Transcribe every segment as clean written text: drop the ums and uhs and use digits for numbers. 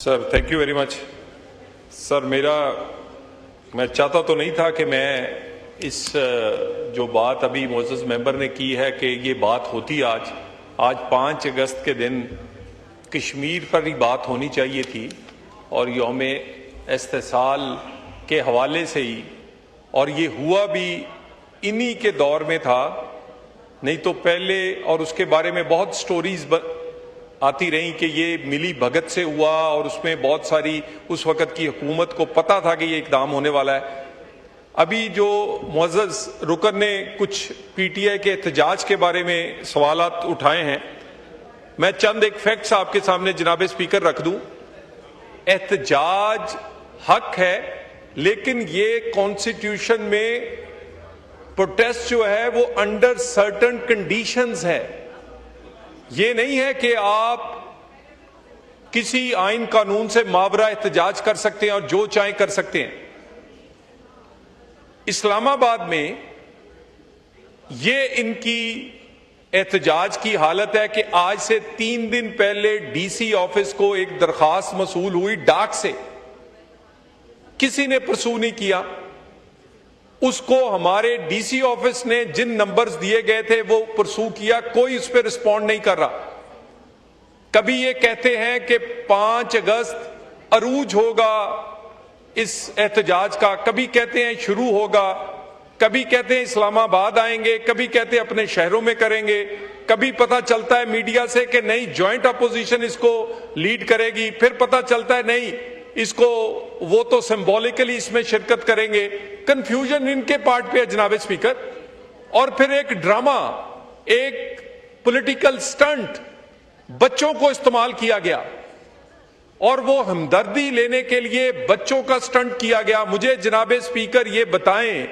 Sir thank you very much. Sir मैं चाहता तो नहीं था कि मैं इस जो बात अभी मोअज़्ज़ज़ मेंबर ने की है कि ये बात होती आज 5 अगस्त के दिन कश्मीर पर ही बात होनी चाहिए थी और यौम इस्तिसाल के हवाले से ही, और ये हुआ भी इन्हीं के दौर में था। नहीं तो पहले और उसके बारे में बहुत स्टोरीज आती रही कि ये मिली भगत से हुआ और उसमें बहुत सारी उस वक़्त की हुकूमत को पता था कि ये इक़दाम होने वाला है। अभी जो मुअज़्ज़ज़ रुकन ने कुछ पीटीआई के एहतजाज के बारे में सवालात उठाए हैं, मैं चंद एक फैक्ट्स आपके सामने जनाब स्पीकर रख दूं। एहतजाज हक है, लेकिन ये कॉन्स्टिट्यूशन में प्रोटेस्ट जो है वो अंडर सर्टेन कंडीशंस है। ये नहीं है कि आप किसी आइन कानून से मावरा एहतजाज कर सकते हैं और जो चाहे कर सकते हैं। इस्लामाबाद में ये इनकी एहतजाज की हालत है कि आज से 3 दिन पहले डीसी ऑफिस को एक दरखास्त मसूल हुई डाक से, किसी ने परसू नहीं किया उसको। हमारे डीसी ऑफिस ने जिन नंबर्स दिए गए थे वो परसू किया, कोई उस पर रिस्पॉन्ड नहीं कर रहा। कभी ये कहते हैं कि 5 अगस्त अरूज होगा इस एहतजाज का, कभी कहते हैं शुरू होगा, कभी कहते हैं इस्लामाबाद आएंगे, कभी कहते हैं अपने शहरों में करेंगे, कभी पता चलता है मीडिया से कि नहीं ज्वाइंट अपोजिशन इसको लीड करेगी, फिर पता चलता है नहीं इसको वो तो सिंबॉलिकली इसमें शिरकत करेंगे। कंफ्यूजन इनके पार्ट पे है जनाब स्पीकर। और फिर एक ड्रामा, एक पॉलिटिकल स्टंट बच्चों को इस्तेमाल किया गया और वो हमदर्दी लेने के लिए बच्चों का स्टंट किया गया। मुझे जनाब स्पीकर ये बताएं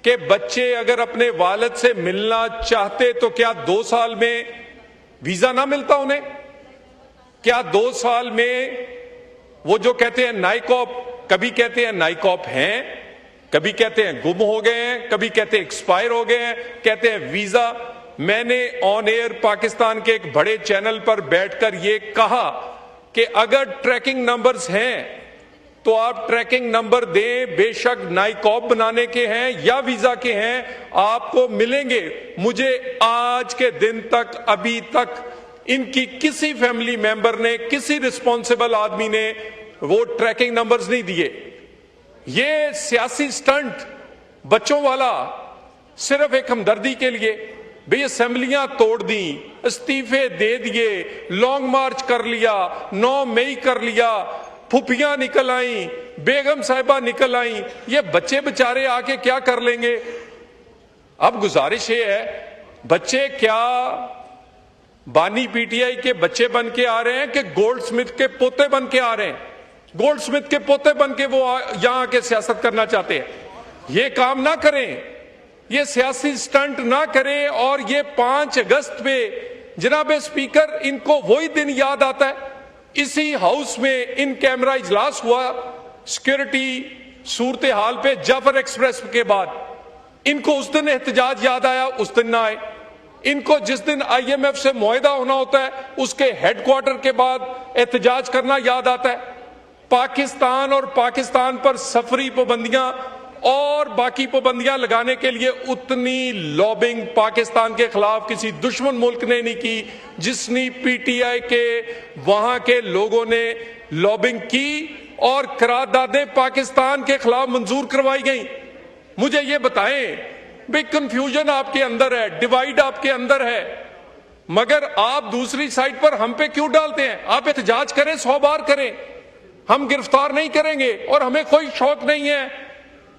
कि बच्चे अगर अपने वालिद से मिलना चाहते तो क्या 2 साल में वीजा ना मिलता उन्हें? क्या 2 साल में वो जो कहते हैं नाइकॉप, कभी कहते हैं नाइकॉप हैं, कभी कहते हैं गुम हो गए हैं, कभी कहते हैं एक्सपायर हो गए हैं, कहते हैं वीजा। मैंने ऑन एयर पाकिस्तान के एक बड़े चैनल पर बैठकर ये कहा कि अगर ट्रैकिंग नंबर्स हैं तो आप ट्रैकिंग नंबर दें, बेशक नाइकॉप बनाने के हैं या वीजा के हैं, आपको मिलेंगे। मुझे आज के दिन तक अभी तक इनकी किसी फैमिली मेंबर ने, किसी रिस्पॉन्सिबल आदमी ने वो ट्रैकिंग नंबर्स नहीं दिए। ये सियासी स्टंट बच्चों वाला सिर्फ एक हमदर्दी के लिए, भाई असेंबलियां तोड़ दी, इस्तीफे दे दिए, लॉन्ग मार्च कर लिया, 9 मई कर लिया, फुफियां निकल आई, बेगम साहिबा निकल आई, ये बच्चे बेचारे आके क्या कर लेंगे? अब गुजारिश ये है, बच्चे क्या बानी पीटीआई के बच्चे बन के आ रहे हैं कि गोल्डस्मिथ के पोते बन के आ रहे हैं? गोल्डस्मिथ के पोते बन के वो यहां आके सियासत करना चाहते हैं। ये काम ना करें, ये सियासी स्टंट ना करें। और ये 5 अगस्त पे जनाब स्पीकर इनको वही दिन याद आता है, इसी हाउस में इन कैमरा इजलास हुआ सिक्योरिटी सूरत हाल पे जाफर एक्सप्रेस के बाद, इनको उस दिन एहतजाज याद आया, उस दिन ना आए। इनको जिस दिन IMF से मुआहदा होना होता है उसके हेडक्वार्टर के बाद एहतजाज करना याद आता है। पाकिस्तान और पाकिस्तान पर सफरी पाबंदियां और बाकी पाबंदियां लगाने के लिए उतनी लॉबिंग पाकिस्तान के खिलाफ किसी दुश्मन मुल्क ने नहीं की जिसने पीटीआई के वहां के लोगों ने लॉबिंग की और करारदादें पाकिस्तान के खिलाफ मंजूर करवाई गई। मुझे ये बताएं भाई, कंफ्यूजन आपके अंदर है, डिवाइड आपके अंदर है, मगर आप दूसरी साइड पर हम पे क्यों डालते हैं? आप एहतजाज करें, 100 बार करें, हम गिरफ्तार नहीं करेंगे और हमें कोई शौक नहीं है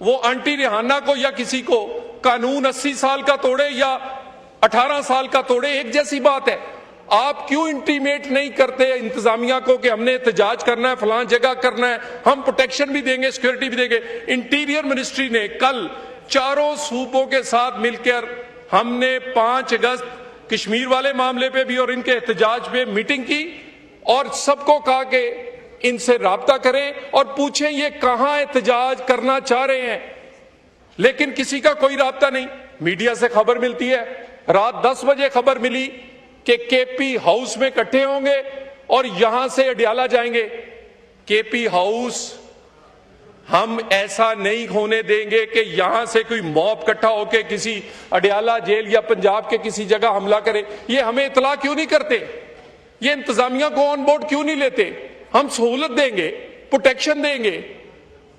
वो आंटी रिहाना को या किसी को कानून 80 साल का तोड़े या 18 साल का तोड़े, एक जैसी बात है। आप क्यों इंटीमेट नहीं करते इंतजामिया को कि हमने एहतजाज करना है, फलां जगह करना है, हम प्रोटेक्शन भी देंगे, सिक्योरिटी भी देंगे। इंटीरियर मिनिस्ट्री ने कल चारों सूबों के साथ मिलकर हमने 5 अगस्त कश्मीर वाले मामले पे भी और इनके एहतजाज पे मीटिंग की और सबको कहा कि इनसे राब्ता करें और पूछें ये कहां एहतजाज करना चाह रहे हैं। लेकिन किसी का कोई राब्ता नहीं। मीडिया से खबर मिलती है, रात 10 बजे खबर मिली कि केपी हाउस में इकट्ठे होंगे और यहां से अडियाला जाएंगे। केपी हाउस हम ऐसा नहीं होने देंगे कि यहां से कोई मॉब इकट्ठा होकर किसी अडयाला जेल या पंजाब के किसी जगह हमला करे। ये हमें इतला क्यों नहीं करते? ये इंतजामिया को ऑन बोर्ड क्यों नहीं लेते? हम सहूलत देंगे, प्रोटेक्शन देंगे,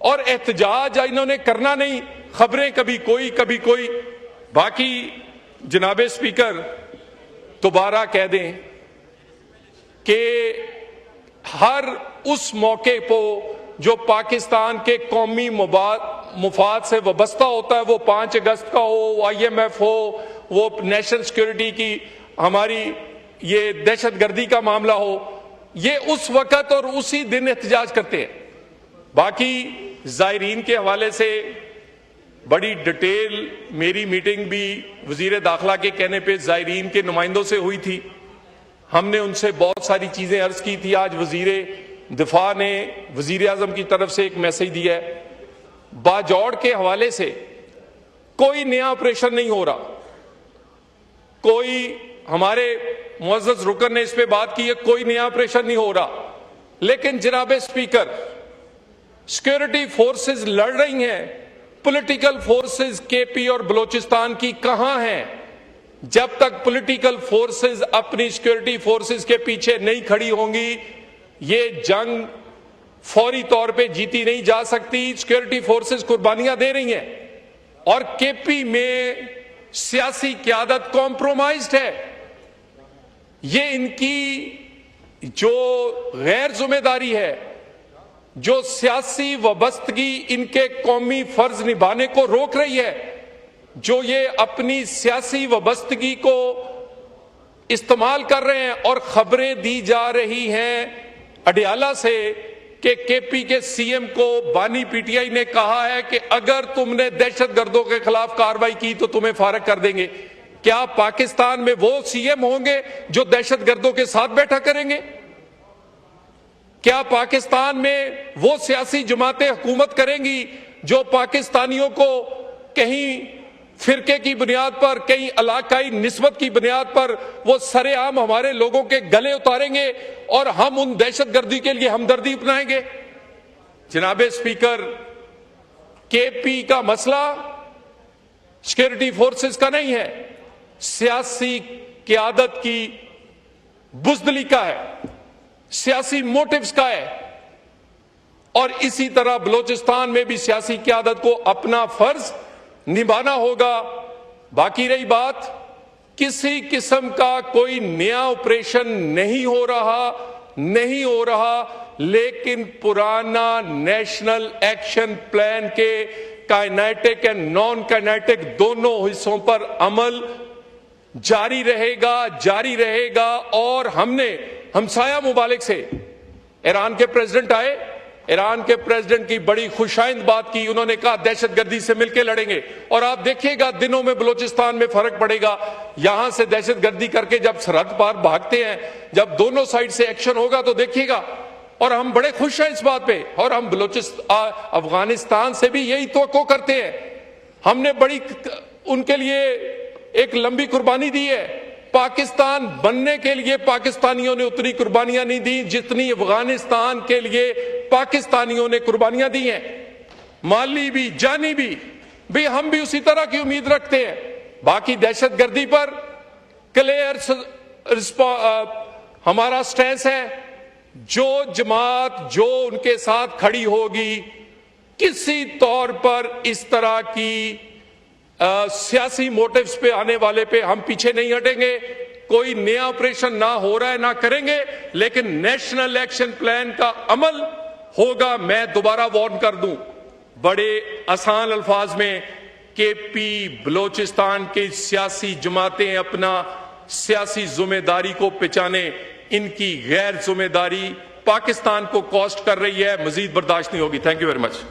और एहतजाज इन्होंने करना नहीं। खबरें कभी कोई। बाकी जनाबे स्पीकर दोबारा कह दें कि हर उस मौके को जो पाकिस्तान के कौमी मुफाद से वाबस्ता होता है, वो 5 अगस्त का हो, IMF हो, वो नेशनल सिक्योरिटी की हमारी ये दहशतगर्दी का मामला हो, ये उस वक्त और उसी दिन एहतजाज करते हैं। बाकी ज़ायरीन के हवाले से बड़ी डिटेल मेरी मीटिंग भी वजीर दाखिला के कहने पे ज़ायरीन के नुमाइंदों से हुई थी। हमने उनसे बहुत सारी चीजें अर्ज की थी। आज वजीर दिफा ने वजीर आजम की तरफ से एक मैसेज दिया है। बाजौड़ के हवाले से कोई नया ऑपरेशन नहीं हो रहा। कोई हमारे मुअज़्ज़ज़ रुकन ने इस पे बात की है, कोई नया ऑपरेशन नहीं हो रहा। लेकिन जनाब स्पीकर, सिक्योरिटी फोर्सेस लड़ रही हैं, पॉलिटिकल फोर्सेस केपी और बलोचिस्तान की कहां हैं? जब तक पॉलिटिकल फोर्सेस अपनी सिक्योरिटी फोर्सेस के पीछे नहीं खड़ी होंगी, ये जंग फौरी तौर पे जीती नहीं जा सकती। सिक्योरिटी फोर्सेस कुर्बानियां दे रही हैं और केपी में सियासी क़यादत कॉम्प्रोमाइज्ड है। ये इनकी जो गैर जिम्मेदारी है, जो सियासी वाबस्तगी इनके कौमी फर्ज निभाने को रोक रही है, जो ये अपनी सियासी वाबस्तगी को इस्तेमाल कर रहे हैं। और खबरें दी जा रही हैं अडयाला से कि केपी के सीएम को बानी पीटीआई ने कहा है कि अगर तुमने दहशतगर्दों के खिलाफ कार्रवाई की तो तुम्हें फारग कर देंगे। क्या पाकिस्तान में वो सीएम होंगे जो दहशतगर्दों के साथ बैठा करेंगे? क्या पाकिस्तान में वो सियासी जमातें हुकूमत करेंगी जो पाकिस्तानियों को कहीं फिरके की बुनियाद पर, कहीं इलाकाई निस्बत की बुनियाद पर वो सरेआम हमारे लोगों के गले उतारेंगे और हम उन दहशतगर्दी के लिए हमदर्दी अपनाएंगे? जनाबे स्पीकर, केपी का मसला सिक्योरिटी फोर्सेस का नहीं है, सियासी क़यादत की बुज़दिली का है, सियासी मोटिव्स का है। और इसी तरह बलोचिस्तान में भी सियासी क़यादत को अपना फर्ज निभाना होगा। बाकी रही बात, किसी किस्म का कोई नया ऑपरेशन नहीं हो रहा, लेकिन पुराना नेशनल एक्शन प्लान के काइनेटिक एंड नॉन काइनेटिक दोनों हिस्सों पर अमल जारी रहेगा। और हमने हमसाया मुबालिक से, ईरान के प्रेसिडेंट आए, ईरान के प्रेसिडेंट की बड़ी खुशाइंद बात की। उन्होंने कहा दहशतगर्दी से मिलकर लड़ेंगे। और आप देखिएगा दिनों में बलोचिस्तान में फर्क पड़ेगा। यहां से दहशतगर्दी करके जब सरहद पार भागते हैं, जब दोनों साइड से एक्शन होगा तो देखिएगा। और हम बड़े खुश हैं इस बात पे। और हम अफगानिस्तान से भी यही तवक्को करते हैं। हमने बड़ी उनके लिए एक लंबी कुर्बानी दी है। पाकिस्तान बनने के लिए पाकिस्तानियों ने उतनी कुर्बानियां नहीं दी जितनी अफगानिस्तान के लिए पाकिस्तानियों ने कुर्बानियां दी हैं, माली भी, जानी भी हम भी उसी तरह की उम्मीद रखते हैं। बाकी दहशतगर्दी पर क्लियर हमारा स्टैंस है। जो जमात जो उनके साथ खड़ी होगी, किसी तौर पर इस तरह की सियासी मोटिव्स पे आने वाले पे हम पीछे नहीं हटेंगे। कोई नया ऑपरेशन ना हो रहा है ना करेंगे, लेकिन नेशनल एक्शन प्लान का अमल होगा। मैं दोबारा वार्न कर दूं बड़े आसान अल्फाज में, केपी बलोचिस्तान की सियासी जमातें अपना सियासी जिम्मेदारी को पहचाने। इनकी गैर जिम्मेदारी पाकिस्तान को कॉस्ट कर रही है, मजीद बर्दाश्त नहीं होगी। Thank you very much.